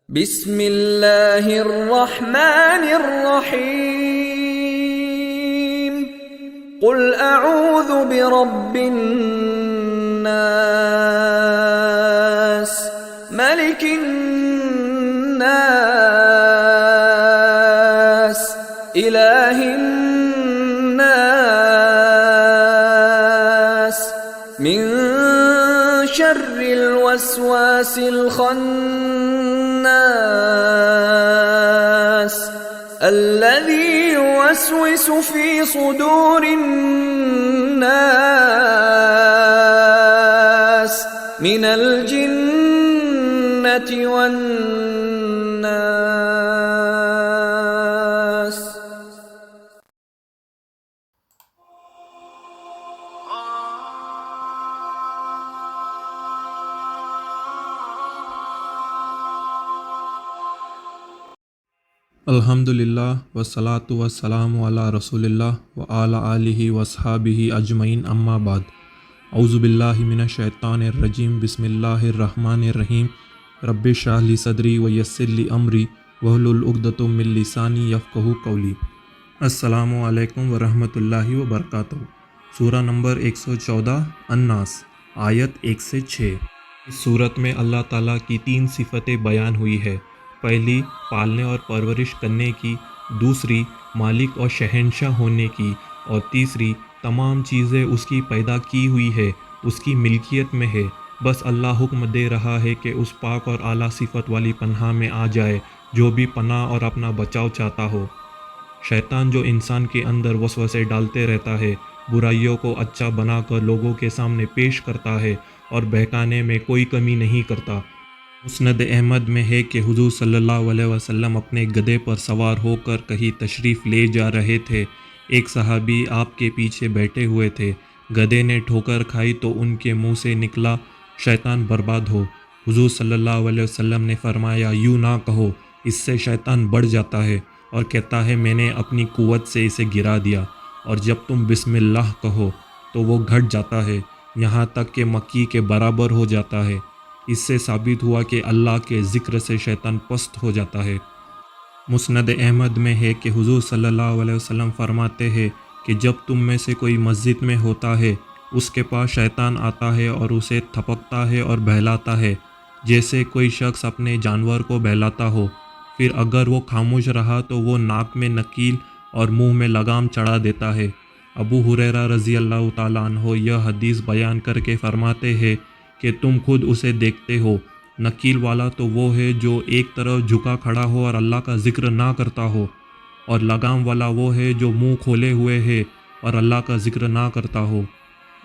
بسم اللہ الرحمن الرحیم قل اعوذ برب الناس ملک الناس الہ الناس من شر الوسواس الخناس الذي يوسوس في صدور الناس من الجنة والناس. الحمدللہ والصلاۃ والسلام علی رسول اللہ وعلی آلہ واصحابہ اجمعین اما بعد. اعوذ باللہ من الشیطان الرجیم. بسم اللہ الرحمن الرحیم. رب اشرح لی صدری ویسر لی امری واحلل عقدۃ من لسانی یفقہوا قولی. السلام علیکم ورحمۃ اللہ وبرکاتہ. سورہ نمبر 114 الناس، آیت 1 سے 6. اس صورت میں اللہ تعالیٰ کی 3 صفتیں بیان ہوئی ہے. پہلی پالنے اور پرورش کرنے کی، دوسری مالک اور شہنشاہ ہونے کی، اور تیسری تمام چیزیں اس کی پیدا کی ہوئی ہے، اس کی ملکیت میں ہے. بس اللہ حکم دے رہا ہے کہ اس پاک اور اعلیٰ صفت والی پناہ میں آ جائے جو بھی پناہ اور اپنا بچاؤ چاہتا ہو. شیطان جو انسان کے اندر وسوسے ڈالتے رہتا ہے، برائیوں کو اچھا بنا کر لوگوں کے سامنے پیش کرتا ہے اور بہکانے میں کوئی کمی نہیں کرتا. مسند احمد میں ہے کہ حضور صلی اللہ علیہ وسلم اپنے گدھے پر سوار ہو کر کہیں تشریف لے جا رہے تھے. ایک صحابی آپ کے پیچھے بیٹھے ہوئے تھے. گدھے نے ٹھوکر کھائی تو ان کے منہ سے نکلا، شیطان برباد ہو. حضور صلی اللہ علیہ وسلم نے فرمایا، یوں نہ کہو، اس سے شیطان بڑھ جاتا ہے اور کہتا ہے میں نے اپنی قوت سے اسے گرا دیا. اور جب تم بسم اللہ کہو تو وہ گھٹ جاتا ہے، یہاں تک کہ مکی کے برابر ہو جاتا ہے. اس سے ثابت ہوا کہ اللہ کے ذکر سے شیطان پست ہو جاتا ہے. مسند احمد میں ہے کہ حضور صلی اللہ علیہ وسلم فرماتے ہیں کہ جب تم میں سے کوئی مسجد میں ہوتا ہے، اس کے پاس شیطان آتا ہے اور اسے تھپکتا ہے اور بہلاتا ہے جیسے کوئی شخص اپنے جانور کو بہلاتا ہو. پھر اگر وہ خاموش رہا تو وہ ناک میں نکیل اور منہ میں لگام چڑھا دیتا ہے. ابو ہریرہ رضی اللہ تعالیٰ عنہ یہ حدیث بیان کر کے فرماتے ہیں کہ تم خود اسے دیکھتے ہو. نکیل والا تو وہ ہے جو ایک طرف جھکا کھڑا ہو اور اللہ کا ذکر نہ کرتا ہو، اور لگام والا وہ ہے جو منہ کھولے ہوئے ہے اور اللہ کا ذکر نہ کرتا ہو.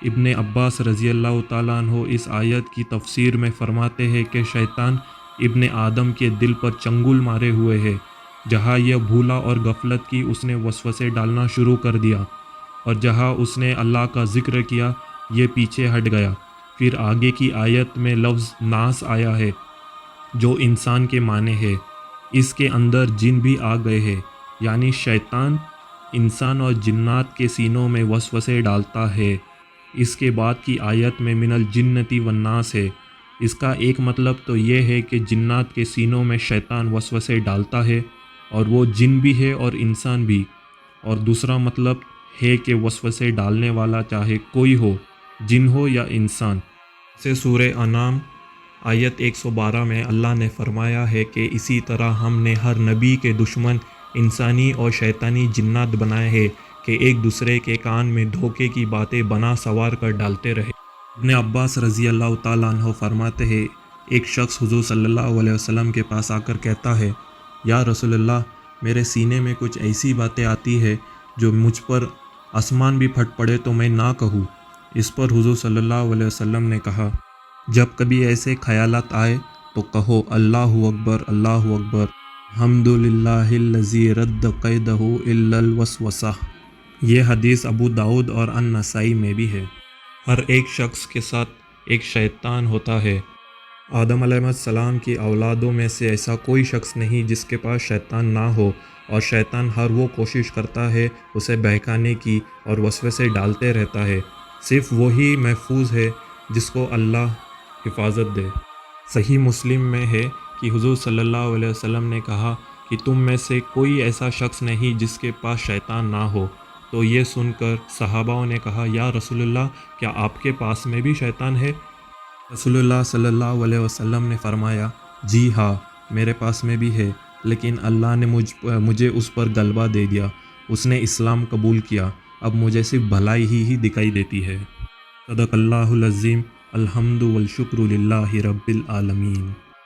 ابن عباس رضی اللہ تعالیٰ عنہ اس آیت کی تفسیر میں فرماتے ہیں کہ شیطان ابن آدم کے دل پر چنگل مارے ہوئے ہے. جہاں یہ بھولا اور غفلت کی اس نے وسوسے ڈالنا شروع کر دیا، اور جہاں اس نے اللہ کا ذکر کیا یہ پیچھے ہٹ گیا. پھر آگے کی آیت میں لفظ ناس آیا ہے جو انسان کے معنی ہے. اس کے اندر جن بھی آ گئے ہیں، یعنی شیطان انسان اور جنات کے سینوں میں وسوسے ڈالتا ہے. اس کے بعد کی آیت میں من الجنتی والناس ہے. اس کا ایک مطلب تو یہ ہے کہ جنات کے سینوں میں شیطان وسوسے ڈالتا ہے اور وہ جن بھی ہے اور انسان بھی. اور دوسرا مطلب ہے کہ وسوسے ڈالنے والا چاہے کوئی ہو، جن ہو یا انسان. سے سورہ انعام آیت 112 میں اللہ نے فرمایا ہے کہ اسی طرح ہم نے ہر نبی کے دشمن انسانی اور شیطانی جنات بنائے ہیں کہ ایک دوسرے کے کان میں دھوکے کی باتیں بنا سوار کر ڈالتے رہے. ابن عباس رضی اللہ تعالیٰ عنہ فرماتے ہیں ایک شخص حضور صلی اللہ علیہ وسلم کے پاس آ کر کہتا ہے، یا رسول اللہ، میرے سینے میں کچھ ایسی باتیں آتی ہے جو مجھ پر آسمان بھی پھٹ پڑے تو میں نہ کہوں. اس پر حضور صلی اللہ علیہ وسلم نے کہا، جب کبھی ایسے خیالات آئے تو کہو اللہ اکبر اللہ اکبر، الحمدللہ الذی رد قیدہ الا الوسوسہ. یہ حدیث ابو داؤد اور النسائی میں بھی ہے. ہر ایک شخص کے ساتھ ایک شیطان ہوتا ہے. آدم علیہ السلام کی اولادوں میں سے ایسا کوئی شخص نہیں جس کے پاس شیطان نہ ہو، اور شیطان ہر وہ کوشش کرتا ہے اسے بہکانے کی اور وسوسے ڈالتے رہتا ہے. صرف وہی محفوظ ہے جس کو اللہ حفاظت دے. صحیح مسلم میں ہے کہ حضور صلی اللہ علیہ وسلم نے کہا کہ تم میں سے کوئی ایسا شخص نہیں جس کے پاس شیطان نہ ہو۔ تو یہ سن کر صحابہ نے کہا یا رسول اللہ، کیا آپ کے پاس میں بھی شیطان ہے؟ رسول اللہ صلی اللہ علیہ وسلم نے فرمایا جی ہاں، میرے پاس میں بھی ہے، لیکن اللہ نے مجھے اس پر غلبہ دے دیا، اس نے اسلام قبول کیا، اب مجھے صرف بھلائی ہی دکھائی دیتی ہے۔ صدق اللہ العظیم۔ الحمد والشکر للہ رب العالمین۔